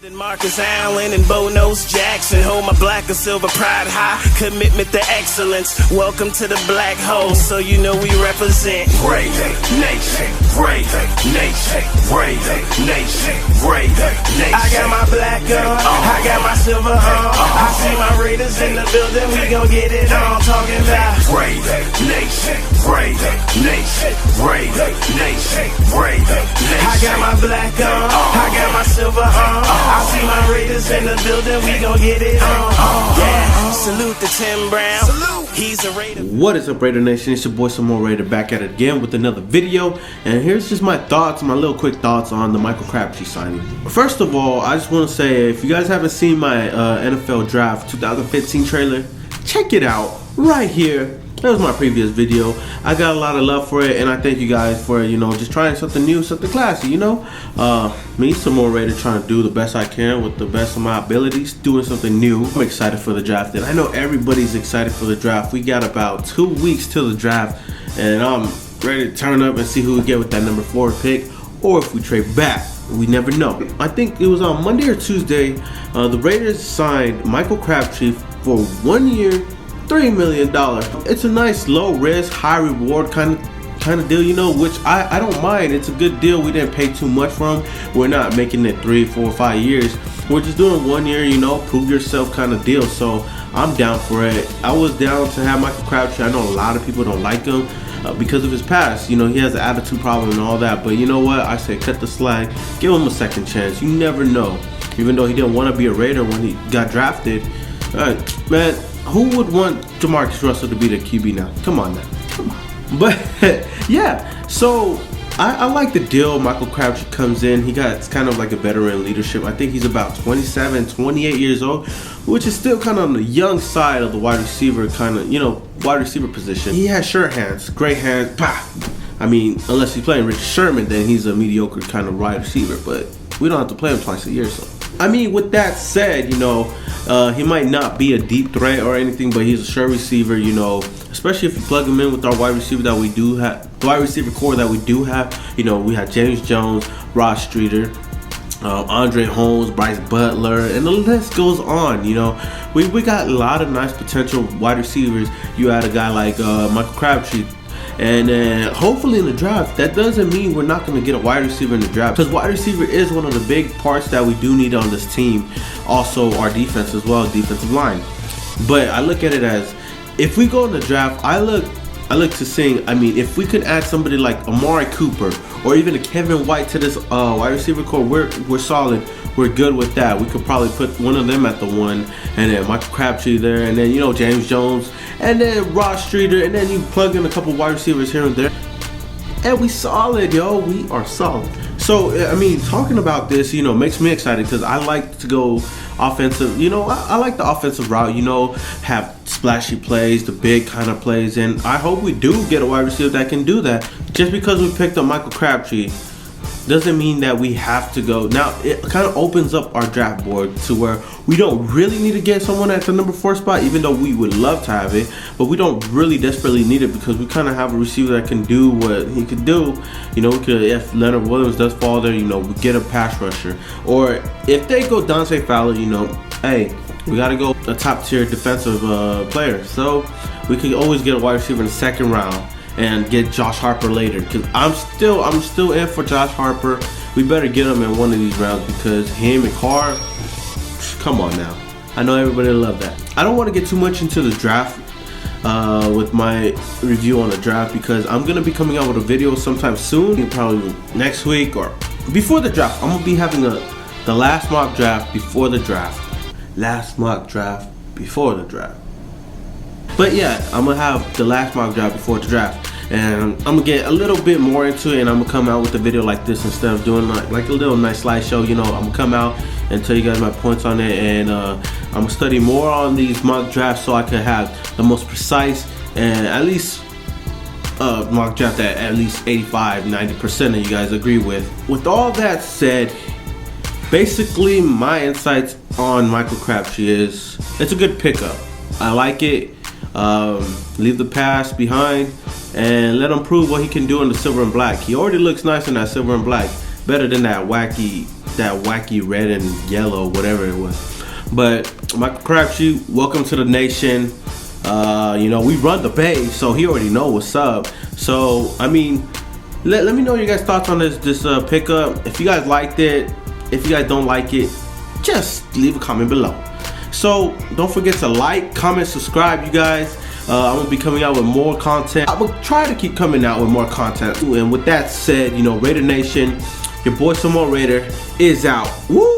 than Marcus Allen and Bo Nose Jackson. Hold my black and silver pride high, commitment to excellence. Welcome to the black hole, so you know we represent. Brave nation, brave nation, brave nation, brave nation. I got my black on, I got my silver on. I see my Raiders in the building, we gon' get it on. Talking about brave nation, brave nation, brave nation, brave nation. I got my black on, I got my silver on. I see my Raiders in the building, we gon' get it on. Yeah, salute to Tim Brown. Salute. He's a Raider. What is up, Raider Nation? It's your boy Some More Raider back at it again with another video. And here's just my thoughts, my little quick thoughts on the Michael Crabtree signing. First of all, I just want to say, if you guys haven't seen my NFL Draft 2015 trailer, check it out right here. That was my previous video. I got a lot of love for it, and I thank you guys for, you know, just trying something new, something classy, you know. Me, Some More Raider, trying to do the best I can with the best of my abilities, doing something new. I'm excited for the draft, and I know everybody's excited for the draft. We got about 2 weeks till the draft, and I'm ready to turn up and see who we get with that number 4 pick, or if we trade back. We never know. I think it was on Monday or Tuesday, the Raiders signed Michael Crabtree for 1 year, $3 million. It's a nice low risk, high reward kind of deal, you know, which I don't mind. It's a good deal. We didn't pay too much for him. We're not making it 3, 4, 5 years. We're just doing 1 year, you know, prove yourself kind of deal. So I'm down for it. I was down to have Michael Crabtree. I know a lot of people don't like him because of his past. You know, he has an attitude problem and all that. But you know what? I say cut the slack. Give him a second chance. You never know. Even though he didn't want to be a Raider when he got drafted. Man, who would want Jamarcus Russell to be the QB now? Come on now. Come on. But yeah, so I like the deal. Michael Crabtree comes in. He got kind of like a veteran leadership. I think he's about 27, 28 years old, which is still kind of on the young side of the wide receiver kind of, you know, wide receiver position. He has sure hands, great hands. Pah! I mean, unless he's playing Richard Sherman, then he's a mediocre kind of wide receiver. But we don't have to play him twice a year, so. I mean, with that said, you know, he might not be a deep threat or anything, but he's a sure receiver, you know, especially if you plug him in with our wide receiver that we do have, the wide receiver core that we do have. You know, we have James Jones, Ross Streeter, Andre Holmes, Bryce Butler, and the list goes on. You know, we got a lot of nice potential wide receivers. You add a guy like Michael Crabtree. And hopefully in the draft, that doesn't mean we're not going to get a wide receiver in the draft, because wide receiver is one of the big parts that we do need on this team. Also our defense as well, defensive line. But I look at it as, if we go in the draft, I look to seeing, I mean, if we could add somebody like Amari Cooper or even a Kevin White to this wide receiver core, we're solid. We're good with that. We could probably put one of them at the 1, and then Michael Crabtree there, and then, you know, James Jones, and then Ross Streeter, and then you plug in a couple wide receivers here and there, and we solid, yo. We are solid. So I mean, talking about this, you know, makes me excited, because I like to go offensive. You know, I like the offensive route. You know, have splashy plays, the big kind of plays, and I hope we do get a wide receiver that can do that. Just because we picked up Michael Crabtree doesn't mean that we have to go. Now, it kind of opens up our draft board to where we don't really need to get someone at the number 4 spot, even though we would love to have it, but we don't really desperately need it, because we kind of have a receiver that can do what he could do. You know, we could, if Leonard Williams does fall there, you know, we get a pass rusher. Or if they go Dante Fowler, you know, hey, we got to go a top tier defensive player. So we could always get a wide receiver in the 2nd round and get Josh Harper later, because I'm still in for Josh Harper. We better get him in one of these rounds, because him and Carr, come on now. I know everybody will love that. I don't want to get too much into the draft with my review on the draft, because I'm gonna be coming out with a video sometime soon, probably next week or before the draft. I'm gonna be having the last mock draft before the draft. Last mock draft before the draft. But yeah, I'm gonna have the last mock draft before the draft, and I'm gonna get a little bit more into it, and I'm gonna come out with a video like this instead of doing like a little nice slideshow. You know, I'm gonna come out and tell you guys my points on it, and I'm gonna study more on these mock drafts so I can have the most precise and at least mock draft that at least 85-90% of you guys agree with. With all that said, basically my insights on Michael Crabtree is, it's a good pickup. I like it. Leave the past behind and let him prove what he can do in the silver and black. He already looks nice in that silver and black, better than that wacky that wacky red and yellow, whatever it was. But Michael Crabtree, welcome to the nation. You know, we run the Bay, so he already know what's up. So I mean, let me know your guys' thoughts on this pickup. If you guys liked it, if you guys don't like it, just leave a comment below. So don't forget to like, comment, subscribe, you guys. I'm gonna be coming out with more content. I will try to keep coming out with more content. And with that said, you know, Raider Nation, your boy Some More Raider is out. Woo!